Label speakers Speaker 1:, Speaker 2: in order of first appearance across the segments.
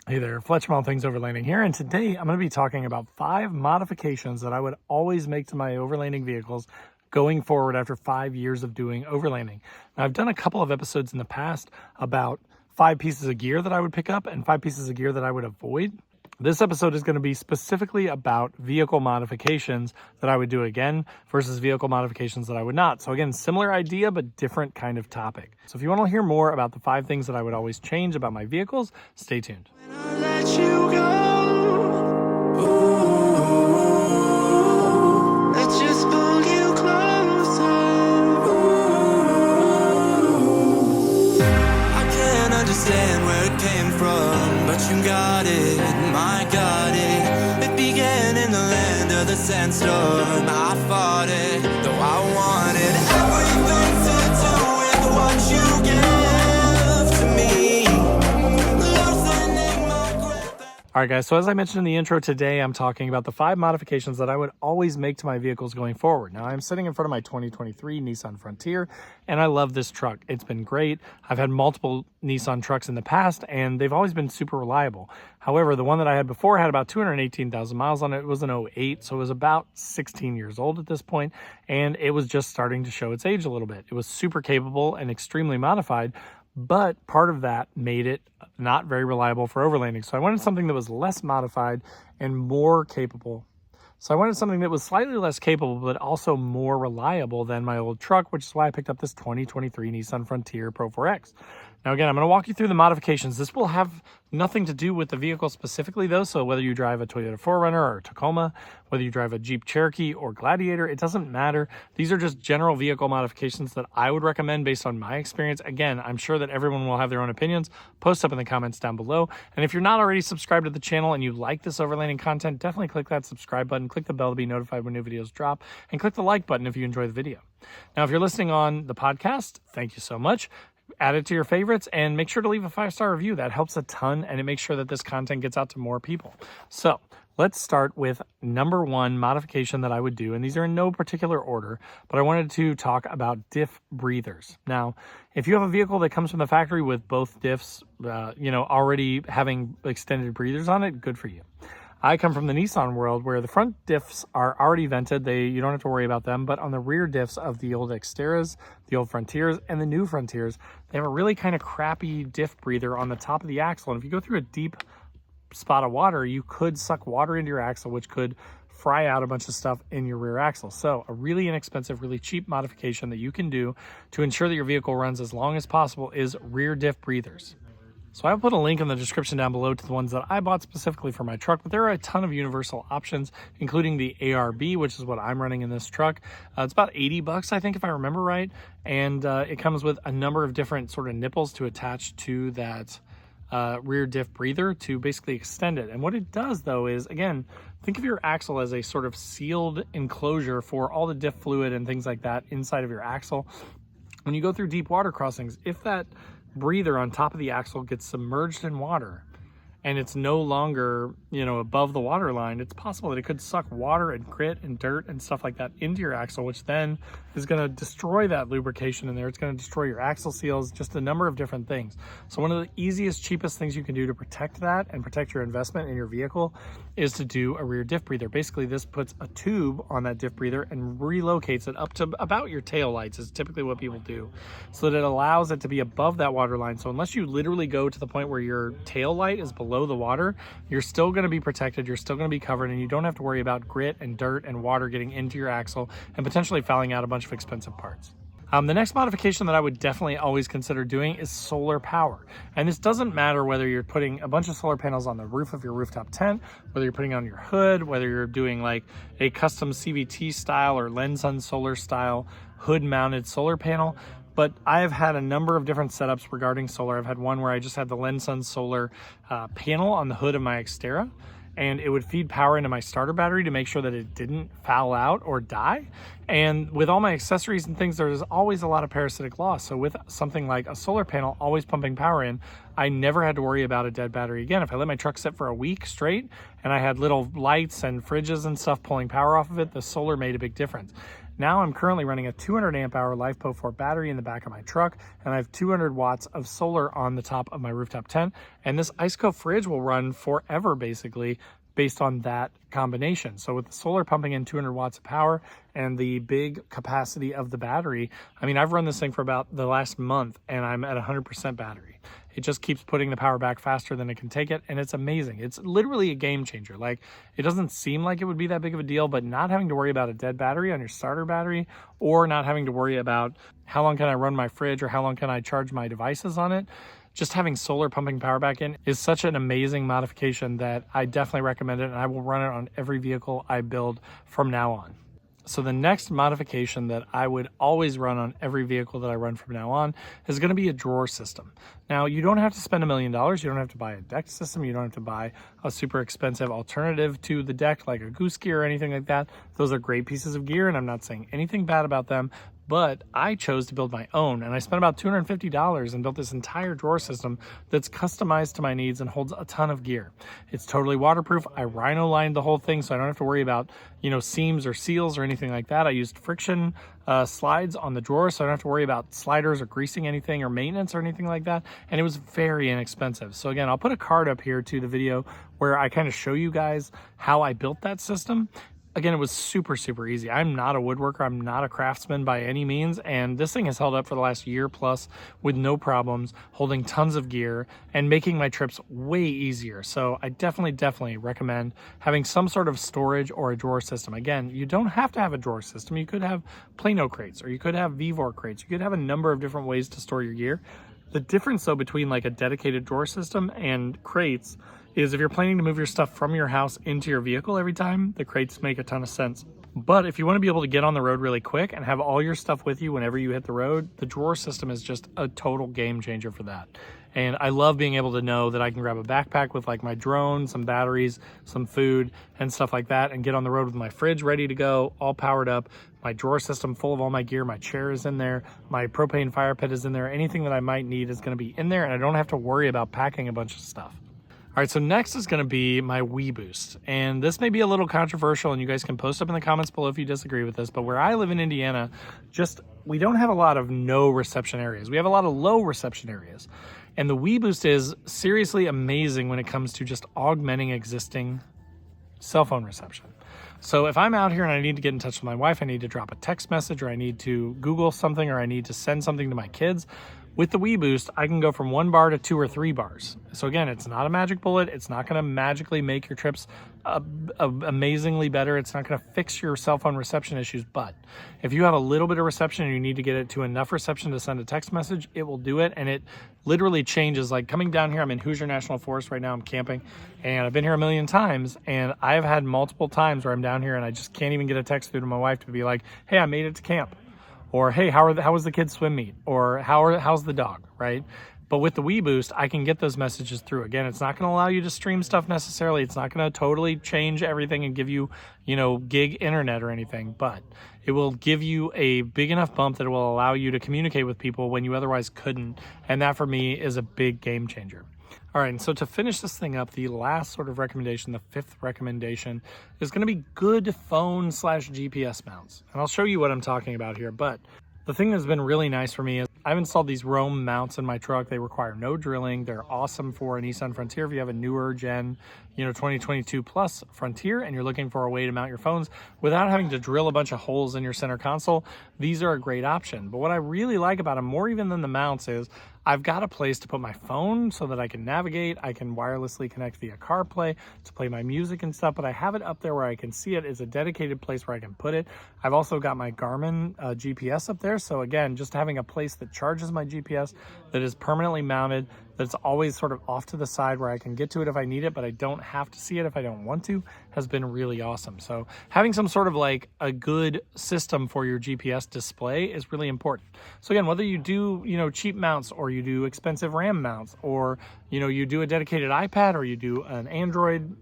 Speaker 1: Hey there, Fletch from All Things Overlanding here, and today I'm going to be talking about 5 modifications that I would always make to my overlanding vehicles going forward after 5 years of doing overlanding. Now, I've done a couple of episodes in the past about 5 pieces of gear that I would pick up and 5 pieces of gear that I would avoid. This episode is going to be specifically about vehicle modifications that I would do again versus vehicle modifications that I would not. So again, similar idea, but different kind of topic. So if you want to hear more about the 5 things that I would always change about my vehicles, stay tuned.
Speaker 2: Let you go. Ooh, let's just pull you closer. Ooh, I can't understand where it came from, but you got it, I got it. It began in the land of the sandstorm. I fought it, though I wanted everything to do with what you give to me.
Speaker 1: All right, guys, so as I mentioned in the intro today, I'm talking about the 5 modifications that I would always make to my vehicles going forward. Now, I'm sitting in front of my 2023 Nissan Frontier, and I love this truck. It's been great. I've had multiple Nissan trucks in the past, and they've always been super reliable. However, the one that I had before had about 218,000 miles on it. It was an 08, so it was about 16 years old at this point, and it was just starting to show its age a little bit. It was super capable and extremely modified, but part of that made it not very reliable for overlanding. So I wanted something that was less modified and more capable. So I wanted something that was slightly less capable, but also more reliable than my old truck, which is why I picked up this 2023 Nissan Frontier Pro 4X. Now, again, I'm going to walk you through the modifications. This will have nothing to do with the vehicle specifically, though. So whether you drive a Toyota 4Runner or Tacoma, whether you drive a Jeep Cherokee or Gladiator, it doesn't matter. These are just general vehicle modifications that I would recommend based on my experience. Again, I'm sure that everyone will have their own opinions. Post up in the comments down below. And if you're not already subscribed to the channel and you like this overlanding content, definitely click that subscribe button, click the bell to be notified when new videos drop, and click the like button if you enjoy the video. Now, if you're listening on the podcast, thank you so much. Add it to your favorites and make sure to leave a 5-star review. That helps a ton, and it makes sure that this content gets out to more people. So let's start with number 1 modification that I would do, and these are in no particular order, but I wanted to talk about diff breathers. Now, if you have a vehicle that comes from the factory with both diffs, already having extended breathers on it, good for you. I come from the Nissan world where the front diffs are already vented. You don't have to worry about them. But on the rear diffs of the old Xteras, the old Frontiers, and the new Frontiers, they have a really kind of crappy diff breather on the top of the axle. And if you go through a deep spot of water, you could suck water into your axle, which could fry out a bunch of stuff in your rear axle. So a really inexpensive, really cheap modification that you can do to ensure that your vehicle runs as long as possible is rear diff breathers. So I'll put a link in the description down below to the ones that I bought specifically for my truck, but there are a ton of universal options, including the ARB, which is what I'm running in this truck. It's about $80, I think, if I remember right. And it comes with a number of different sort of nipples to attach to that rear diff breather to basically extend it. And what it does, though, is, again, think of your axle as a sort of sealed enclosure for all the diff fluid and things like that inside of your axle. When you go through deep water crossings, if that breather on top of the axle gets submerged in water and it's no longer, above the water line, it's possible that it could suck water and grit and dirt and stuff like that into your axle, which then is going to destroy that lubrication in there. It's going to destroy your axle seals, just a number of different things. So one of the easiest, cheapest things you can do to protect that and protect your investment in your vehicle is to do a rear diff breather. Basically, this puts a tube on that diff breather and relocates it up to about your tail lights is typically what people do, so that it allows it to be above that water line. So unless you literally go to the point where your tail light is below the water, you're still going to be protected, you're still going to be covered, and you don't have to worry about grit and dirt and water getting into your axle and potentially fouling out a bunch of expensive parts. The next modification that I would definitely always consider doing is solar power. And this doesn't matter whether you're putting a bunch of solar panels on the roof of your rooftop tent, whether you're putting on your hood, whether you're doing like a custom CVT style or Lens Sun Solar style hood mounted solar panel. But I've had a number of different setups regarding solar. I've had one where I just had the Lens Sun Solar panel on the hood of my Xterra, and it would feed power into my starter battery to make sure that it didn't foul out or die. And with all my accessories and things, there's always a lot of parasitic loss. So with something like a solar panel always pumping power in, I never had to worry about a dead battery again. If I let my truck sit for a week straight and I had little lights and fridges and stuff pulling power off of it, the solar made a big difference. Now I'm currently running a 200 amp hour LiFePO4 battery in the back of my truck, and I have 200 watts of solar on the top of my rooftop tent. And this Iceco fridge will run forever, basically, based on that combination. So with the solar pumping in 200 watts of power and the big capacity of the battery, I mean, I've run this thing for about the last month and I'm at 100% battery. It just keeps putting the power back faster than it can take it, and it's amazing. It's literally a game changer. Like, it doesn't seem like it would be that big of a deal, but not having to worry about a dead battery on your starter battery, or not having to worry about how long can I run my fridge or how long can I charge my devices on it, just having solar pumping power back in is such an amazing modification that I definitely recommend it, and I will run it on every vehicle I build from now on. So the next modification that I would always run on every vehicle that I run from now on is going to be a drawer system. Now, you don't have to spend $1 million. You don't have to buy a deck system. You don't have to buy a super expensive alternative to the deck like a goose gear or anything like that. Those are great pieces of gear, and I'm not saying anything bad about them, but I chose to build my own, and I spent about $250 and built this entire drawer system that's customized to my needs and holds a ton of gear. It's totally waterproof. I rhino lined the whole thing, so I don't have to worry about, seams or seals or anything like that. I used friction slides on the drawer, so I don't have to worry about sliders or greasing anything or maintenance or anything like that, and it was very inexpensive. So again, I'll put a card up here to the video where I kind of show you guys how I built that system. Again, it was super, super easy. I'm not a woodworker. I'm not a craftsman by any means. And this thing has held up for the last year plus with no problems, holding tons of gear and making my trips way easier. So I definitely recommend having some sort of storage or a drawer system. Again, you don't have to have a drawer system. You could have Plano crates, or you could have Vevor crates. You could have a number of different ways to store your gear. The difference though between like a dedicated drawer system and crates is if you're planning to move your stuff from your house into your vehicle every time, the crates make a ton of sense. But if you want to be able to get on the road really quick and have all your stuff with you whenever you hit the road, the drawer system is just a total game changer for that. And I love being able to know that I can grab a backpack with like my drone, some batteries, some food and stuff like that, and get on the road with my fridge ready to go, all powered up, my drawer system full of all my gear, my chair is in there, my propane fire pit is in there, anything that I might need is going to be in there, and I don't have to worry about packing a bunch of stuff. All right, so next is going to be my WEBoost, and this may be a little controversial, and you guys can post up in the comments below if you disagree with this, but where I live in Indiana, we don't have a lot of no reception areas. We have a lot of low reception areas, and the WEBoost is seriously amazing when it comes to just augmenting existing cell phone reception. So if I'm out here and I need to get in touch with my wife, I need to drop a text message, or I need to Google something, or I need to send something to my kids, with the WEBoost, I can go from 1 bar to 2 or 3 bars. So again, it's not a magic bullet. It's not going to magically make your trips amazingly better. It's not going to fix your cell phone reception issues. But if you have a little bit of reception and you need to get it to enough reception to send a text message, it will do it. And it literally changes. Like coming down here, I'm in Hoosier National Forest right now. I'm camping, and I've been here a million times. And I've had multiple times where I'm down here and I just can't even get a text through to my wife to be like, hey, I made it to camp. Or, hey, how was the kids' swim meet? Or how's the dog, right? But with the WEBoost, I can get those messages through. Again, it's not going to allow you to stream stuff necessarily. It's not going to totally change everything and give you, gig internet or anything. But it will give you a big enough bump that it will allow you to communicate with people when you otherwise couldn't. And that, for me, is a big game changer. All right, and so to finish this thing up, the last sort of recommendation, the 5th recommendation, is going to be good phone/GPS mounts. And I'll show you what I'm talking about here. But the thing that's been really nice for me is I've installed these Roam mounts in my truck. They require no drilling. They're awesome for a Nissan Frontier if you have a newer gen, 2022 plus Frontier, and you're looking for a way to mount your phones without having to drill a bunch of holes in your center console. These are a great option. But what I really like about them, more even than the mounts, is I've got a place to put my phone so that I can navigate. I can wirelessly connect via CarPlay to play my music and stuff, but I have it up there where I can see it. It's a dedicated place where I can put it. I've also got my Garmin GPS up there. So again, just having a place that charges my GPS, that is permanently mounted, that's always sort of off to the side where I can get to it if I need it, but I don't have to see it if I don't want to, has been really awesome. So having some sort of like a good system for your GPS display is really important. So again, whether you do, cheap mounts, or you do expensive RAM mounts, or, you do a dedicated iPad, or you do an Android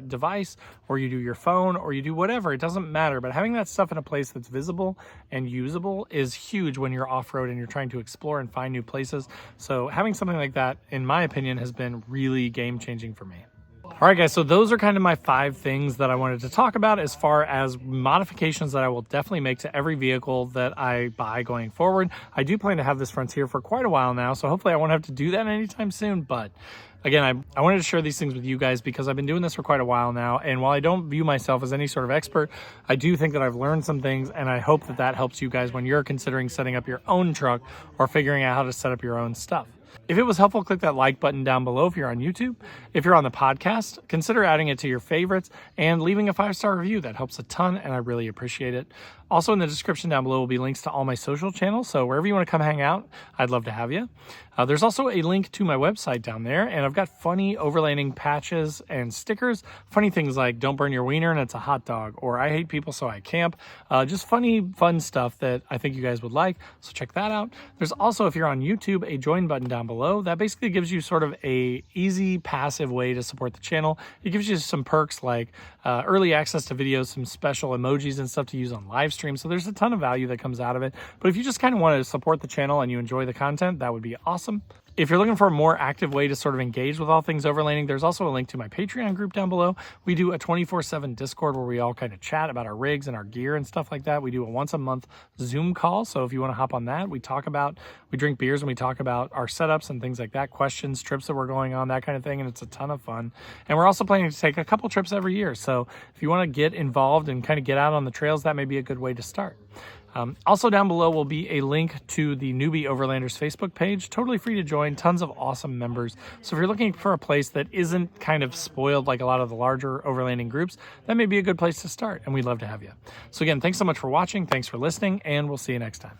Speaker 1: device, or you do your phone, or you do whatever, it doesn't matter. But having that stuff in a place that's visible and usable is huge when you're off-road and you're trying to explore and find new places. So having something like that, in my opinion, has been really game-changing for me. All All right, guys, so those are kind of my 5 things that I wanted to talk about as far as modifications that I will definitely make to every vehicle that I buy going forward. I do plan to have this Frontier for quite a while now, so hopefully I won't have to do that anytime soon, but again, I wanted to share these things with you guys because I've been doing this for quite a while now, and while I don't view myself as any sort of expert, I do think that I've learned some things, and I hope that that helps you guys when you're considering setting up your own truck or figuring out how to set up your own stuff. If it was helpful, click that like button down below if you're on YouTube. If you're on the podcast, consider adding it to your favorites and leaving a 5-star review. That helps a ton, and I really appreciate it. Also, in the description down below will be links to all my social channels, so wherever you want to come hang out, I'd love to have you. There's also a link to my website down there, and I've got funny overlanding patches and stickers. Funny things like "Don't burn your wiener and it's a hot dog," or "I hate people so I camp." Just funny, fun stuff that I think you guys would like, so check that out. There's also, if you're on YouTube, a join button down below. That basically gives you sort of a easy, passive way to support the channel. It gives you some perks like early access to videos, some special emojis and stuff to use on live streams. So there's a ton of value that comes out of it. But if you just kind of want to support the channel and you enjoy the content, that would be awesome. If you're looking for a more active way to sort of engage with all things overlanding, there's also a link to my Patreon group down below. We do a 24/7 Discord where we all kind of chat about our rigs and our gear and stuff like that. We do a once a month Zoom call. So if you want to hop on that, we drink beers and we talk about our setups and things like that, questions, trips that we're going on, that kind of thing. And it's a ton of fun. And we're also planning to take a couple trips every year. So if you want to get involved and kind of get out on the trails, that may be a good way to start. Also down below will be a link to the Newbie Overlanders Facebook page. Totally free to join, tons of awesome members. So if you're looking for a place that isn't kind of spoiled like a lot of the larger overlanding groups, that may be a good place to start, and we'd love to have you. So again, thanks so much for watching, thanks for listening, and we'll see you next time.